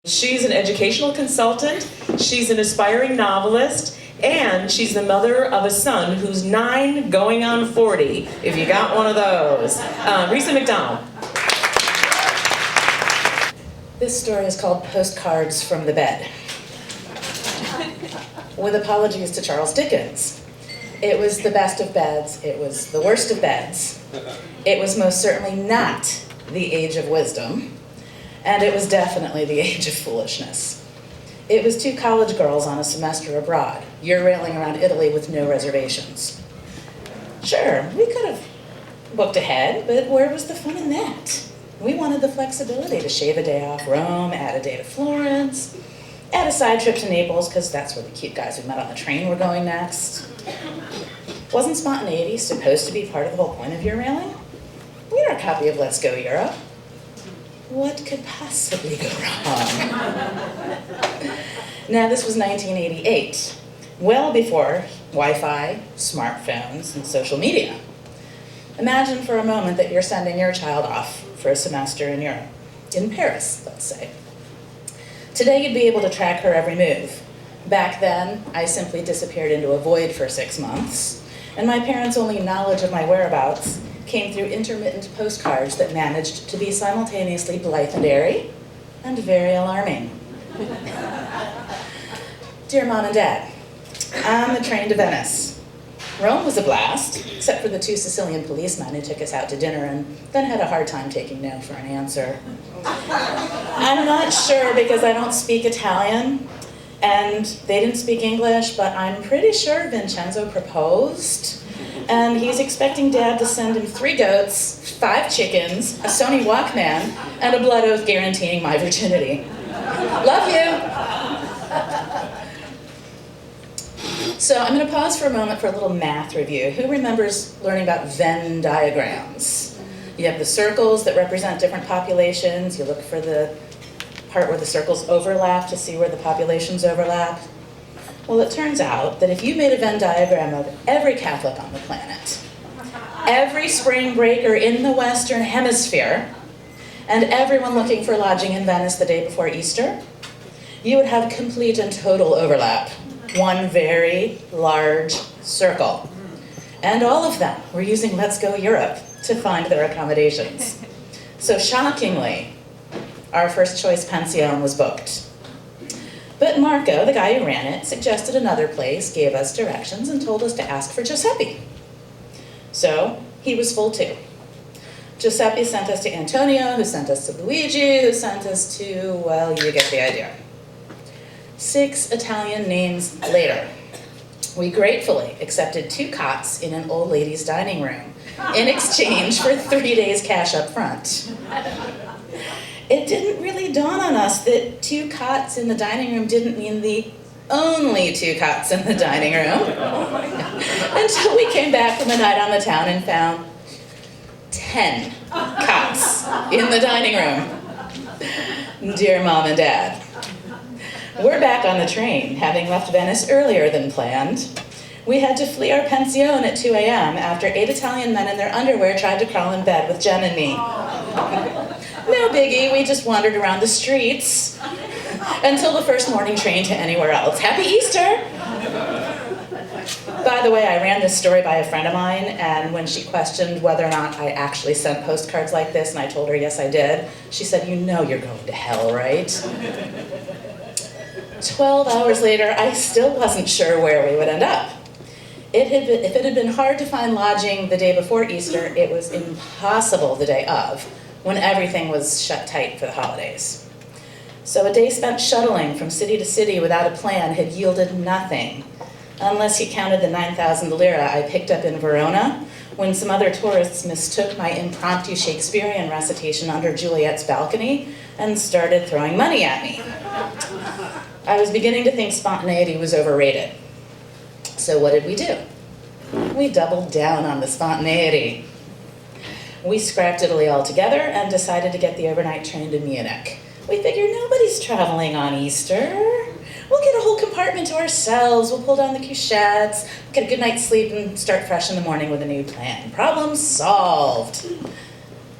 She's an educational consultant, she's an aspiring novelist, and she's the mother of a son who's 9 going on 40, if you got one of those. Risa McDonell. This story is called Postcards from the Bed. With apologies to Charles Dickens. It was the best of beds, it was the worst of beds. It was most certainly not the age of wisdom. And it was definitely the age of foolishness. It was 2 college girls on a semester abroad, railing around Italy with no reservations. Sure, we could have booked ahead, but where was the fun in that? We wanted the flexibility to shave a day off Rome, add a day to Florence, add a side trip to Naples, because that's where the cute guys we met on the train were going next. Wasn't spontaneity supposed to be part of the whole point of your railing? We had our copy of Let's Go Europe. What could possibly go wrong? Now, this was 1988, well before Wi-Fi, smartphones, and social media. Imagine for a moment that you're sending your child off for a semester in Europe, in Paris, let's say. Today, you'd be able to track her every move. Back then, I simply disappeared into a void for 6 months, and my parents' only knowledge of my whereabouts came through intermittent postcards that managed to be simultaneously blithe and airy and very alarming. Dear Mom and Dad, on the train to Venice. Rome was a blast, except for the 2 Sicilian policemen who took us out to dinner and then had a hard time taking no for an answer. I'm not sure because I don't speak Italian, and they didn't speak English, but I'm pretty sure Vincenzo proposed. And he's expecting Dad to send him 3 goats, 5 chickens, a Sony Walkman, and a blood oath guaranteeing my virginity. Love you! So I'm going to pause for a moment for a little math review. Who remembers learning about Venn diagrams? You have the circles that represent different populations. You look for the part where the circles overlap to see where the populations overlap. Well, it turns out that if you made a Venn diagram of every Catholic on the planet, every spring breaker in the Western Hemisphere, and everyone looking for lodging in Venice the day before Easter, you would have complete and total overlap. One very large circle. And all of them were using Let's Go Europe to find their accommodations. So shockingly, our first choice pension was booked. But Marco, the guy who ran it, suggested another place, gave us directions, and told us to ask for Giuseppe. So he was full too. Giuseppe sent us to Antonio, who sent us to Luigi, who sent us to, well, you get the idea. 6 Italian names later, we gratefully accepted 2 cots in an old lady's dining room in exchange for 3 days cash up front. It didn't really dawn on us that 2 cots in the dining room didn't mean the only 2 cots in the dining room. Until we came back from a night on the town and found 10 cots in the dining room. Dear Mom and Dad, we're back on the train, having left Venice earlier than planned. We had to flee our pension at 2 a.m. after 8 Italian men in their underwear tried to crawl in bed with Jen and me. No biggie, we just wandered around the streets until the first morning train to anywhere else. Happy Easter! By the way, I ran this story by a friend of mine, and when she questioned whether or not I actually sent postcards like this, and I told her yes I did, she said, "You know you're going to hell, right?" 12 hours later, I still wasn't sure where we would end up. If it had been hard to find lodging the day before Easter, it was impossible the day of, when everything was shut tight for the holidays. So a day spent shuttling from city to city without a plan had yielded nothing, unless you counted the 9,000 lira I picked up in Verona when some other tourists mistook my impromptu Shakespearean recitation under Juliet's balcony and started throwing money at me. I was beginning to think spontaneity was overrated. So what did we do? We doubled down on the spontaneity. We scrapped Italy altogether and decided to get the overnight train to Munich. We figured nobody's traveling on Easter. We'll get a whole compartment to ourselves, we'll pull down the couchettes, get a good night's sleep, and start fresh in the morning with a new plan. Problem solved.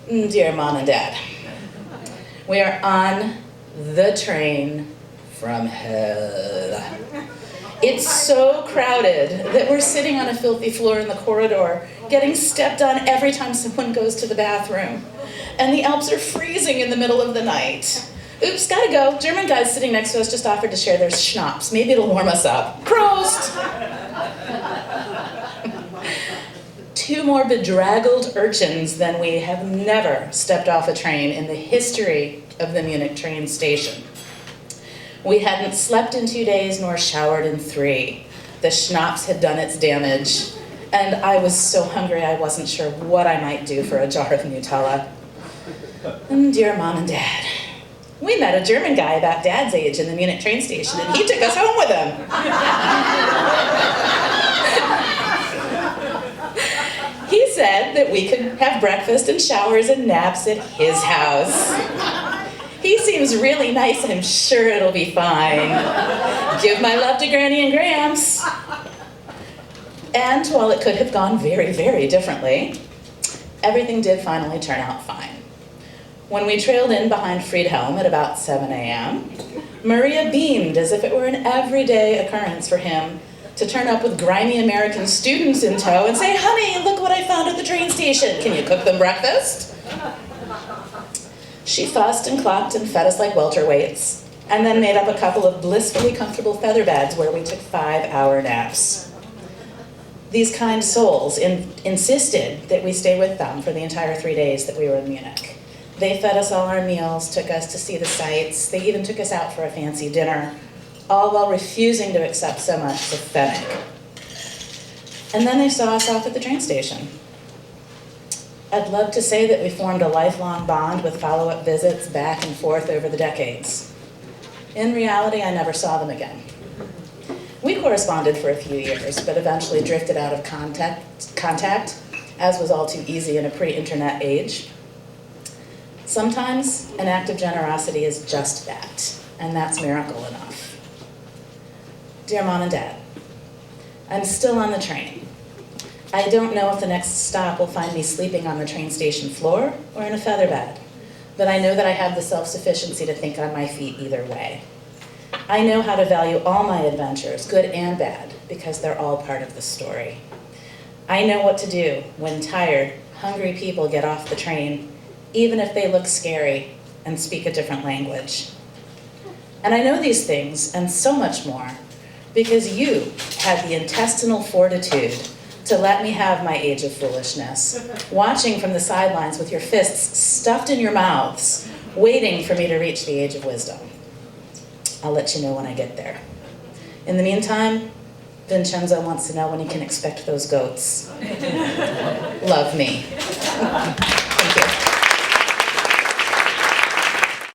Dear Mom and Dad, we are on the train from hell. It's so crowded that we're sitting on a filthy floor in the corridor, getting stepped on every time someone goes to the bathroom. And the Alps are freezing in the middle of the night. Oops, gotta go. German guys sitting next to us just offered to share their schnapps. Maybe it'll warm us up. Prost! 2 more bedraggled urchins than we have never stepped off a train in the history of the Munich train station. We hadn't slept in 2 days nor showered in 3. The schnapps had done its damage, and I was so hungry I wasn't sure what I might do for a jar of Nutella. And dear Mom and Dad, we met a German guy about Dad's age in the Munich train station, and he took us home with him. He said that we could have breakfast and showers and naps at his house. He seems really nice, and I'm sure it'll be fine. Give my love to Granny and Gramps. And while it could have gone very, very differently, everything did finally turn out fine. When we trailed in behind Friedhelm at about 7 a.m., Maria beamed as if it were an everyday occurrence for him to turn up with grimy American students in tow and say, "Honey, look what I found at the train station. Can you cook them breakfast?" She fussed and clucked and fed us like welterweights, and then made up a couple of blissfully comfortable feather beds where we took 5-hour naps. These kind souls insisted that we stay with them for the entire 3 days that we were in Munich. They fed us all our meals, took us to see the sights, they even took us out for a fancy dinner, all while refusing to accept so much as a pfennig. And then they saw us off at the train station. I'd love to say that we formed a lifelong bond with follow-up visits back and forth over the decades. In reality, I never saw them again. We corresponded for a few years, but eventually drifted out of contact, as was all too easy in a pre-internet age. Sometimes an act of generosity is just that, and that's miracle enough. Dear Mom and Dad, I'm still on the train. I don't know if the next stop will find me sleeping on the train station floor or in a feather bed, but I know that I have the self-sufficiency to think on my feet either way. I know how to value all my adventures, good and bad, because they're all part of the story. I know what to do when tired, hungry people get off the train, even if they look scary and speak a different language. And I know these things, and so much more, because you had the intestinal fortitude to let me have my age of foolishness, watching from the sidelines with your fists stuffed in your mouths, waiting for me to reach the age of wisdom. I'll let you know when I get there. In the meantime, Vincenzo wants to know when he can expect those goats. Love me.